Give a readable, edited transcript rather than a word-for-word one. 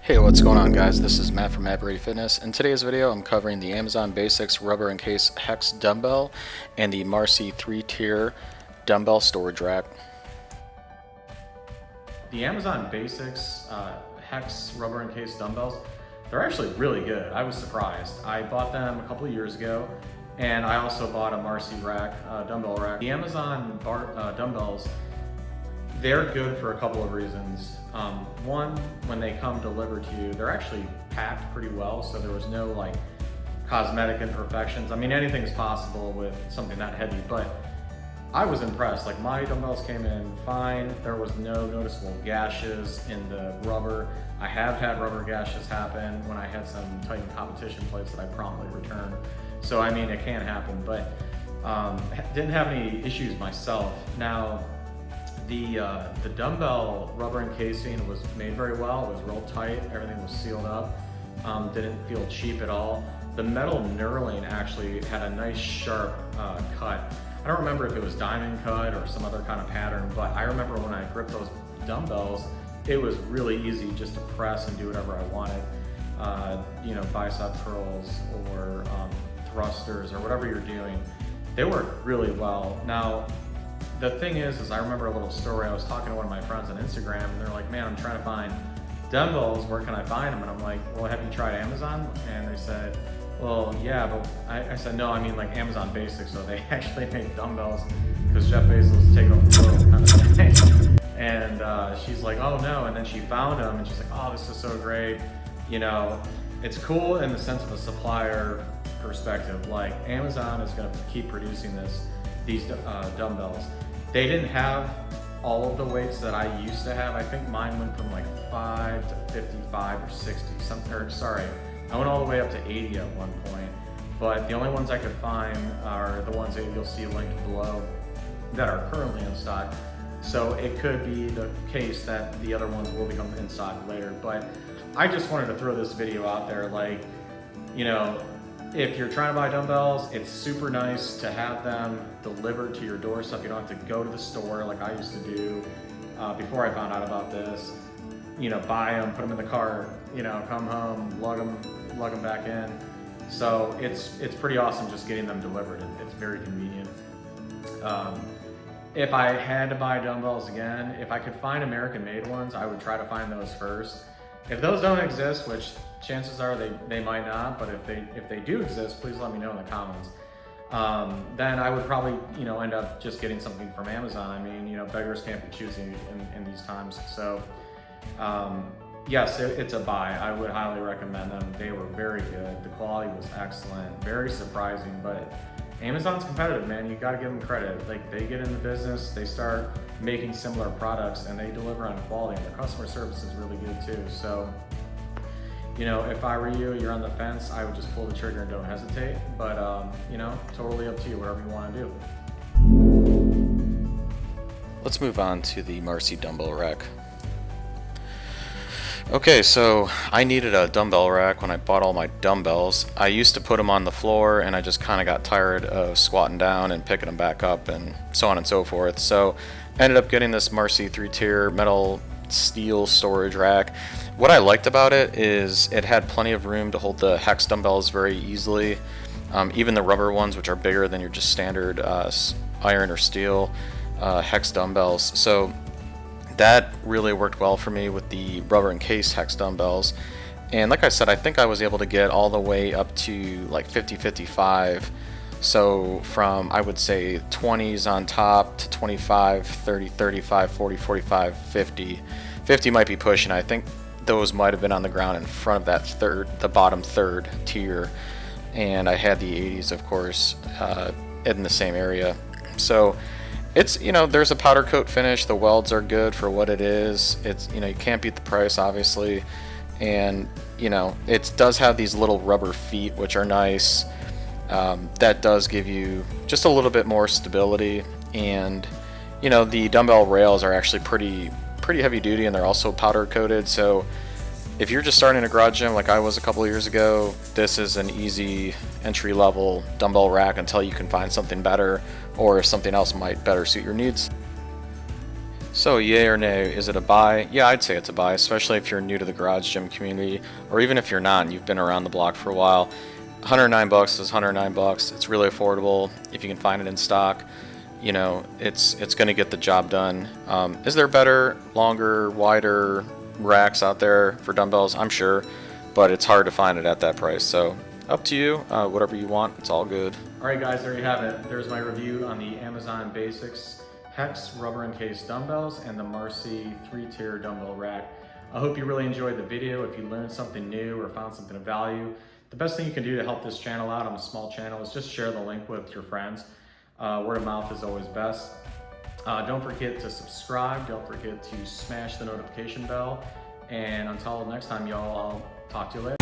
Hey, what's going on, guys? This is Matt from Matt Brady Fitness. In today's video, I'm covering the Amazon Basics Rubber Encased Hex Dumbbell and the Marcy 3-tier Dumbbell Storage Rack. The Amazon Basics Hex Rubber Encased Dumbbells, they're actually really good. I was surprised. I bought them a couple of years ago, and I also bought a Marcy rack, dumbbell rack. The Amazon dumbbells, they're good for a couple of reasons. One, when they come delivered to you, they're actually packed pretty well, so there was no like cosmetic imperfections. I mean, anything's possible with something that heavy, but I was impressed. Like, my dumbbells came in fine. There was no noticeable gashes in the rubber. I have had rubber gashes happen when I had some Titan competition plates that I promptly returned. So I mean, it can happen, but didn't have any issues myself. Now, the dumbbell rubber encasing was made very well. It was real tight. Everything was sealed up. Didn't feel cheap at all. The metal knurling actually had a nice sharp cut. I don't remember if it was diamond cut or some other kind of pattern, but I remember when I gripped those dumbbells, it was really easy just to press and do whatever I wanted. You know, bicep curls or thrusters or whatever you're doing. They work really well. Now, the thing is I remember a little story. I was talking to one of my friends on Instagram, and they're like, man, I'm trying to find dumbbells. Where can I find them? And I'm like, well, have you tried Amazon? And they said, well, yeah, but I said, no, I mean like Amazon Basics. So they actually make dumbbells because Jeff Bezos was taking over the world kind of thing. And she's like, oh no. And then she found them and she's like, oh, this is so great. You know, it's cool in the sense of a supplier perspective. Like, Amazon is going to keep producing these dumbbells. They didn't have all of the weights that I used to have. I think mine went from like 5 to 55 or 60. I went all the way up to 80 at one point. But the only ones I could find are the ones that you'll see linked below that are currently in stock. So it could be the case that the other ones will become in stock later. But I just wanted to throw this video out there. Like, you know, if you're trying to buy dumbbells, it's super nice to have them delivered to your doorstep. You don't have to go to the store like I used to do before I found out about this. You know, buy them, put them in the cart, you know, come home, lug them back in. So it's pretty awesome just getting them delivered. It's very convenient. If I had to buy dumbbells again, if I could find American-made ones, I would try to find those first. If those don't exist, which chances are they might not, but if they do exist, please let me know in the comments. Then I would probably, you know, end up just getting something from Amazon. I mean, you know, beggars can't be choosing in these times. So yes, it's a buy. I would highly recommend them. They were very good. The quality was excellent. Very surprising, but Amazon's competitive, man. You got to give them credit. Like, they get in the business, they start making similar products, and they deliver on quality. And the customer service is really good too. So, you know, if I were you, you're on the fence, I would just pull the trigger and don't hesitate. But you know, totally up to you, whatever you want to do. Let's move on to the Marcy Dumbbell Rack. Okay, so I needed a dumbbell rack when I bought all my dumbbells. I used to put them on the floor, and I just kind of got tired of squatting down and picking them back up and so on and so forth. So I ended up getting this Marcy 3-tier metal steel storage rack. What I liked about it is it had plenty of room to hold the hex dumbbells very easily. Even the rubber ones, which are bigger than your just standard iron or steel hex dumbbells. So that really worked well for me with the rubber encased hex dumbbells. And like I said, I think I was able to get all the way up to like 50-55. So from, I would say, 20s on top to 25, 30, 35, 40, 45, 50. 50 might be pushing. I think those might have been on the ground in front of that the bottom third tier. And I had the 80s, of course, in the same area. So it's, you know, there's a powder coat finish. The welds are good for what it is. It's, you know, you can't beat the price, obviously. And, you know, it does have these little rubber feet, which are nice. That does give you just a little bit more stability. And, you know, the dumbbell rails are actually pretty heavy duty, and they're also powder coated. So if you're just starting a garage gym like I was a couple of years ago, this is an easy entry level dumbbell rack until you can find something better, or if something else might better suit your needs. So, yay or nay, is it a buy? Yeah, I'd say it's a buy, especially if you're new to the garage gym community, or even if you're not and you've been around the block for a while. 109 bucks is 109 bucks. It's really affordable if you can find it in stock. You know, it's going to get the job done. Is there better, longer, wider racks out there for dumbbells? I'm sure, but it's hard to find it at that price. So, up to you. Whatever you want, it's all good. All right, guys, there you have it. There's my review on the Amazon Basics Hex rubber encased dumbbells and the Marcy 3-tier dumbbell rack. I hope you really enjoyed the video. If you learned something new or found something of value, the best thing you can do to help this channel out, I'm a small channel, is just share the link with your friends. Word of mouth is always best. Don't forget to subscribe. Don't forget to smash the notification bell. And until next time, y'all, I'll talk to you later.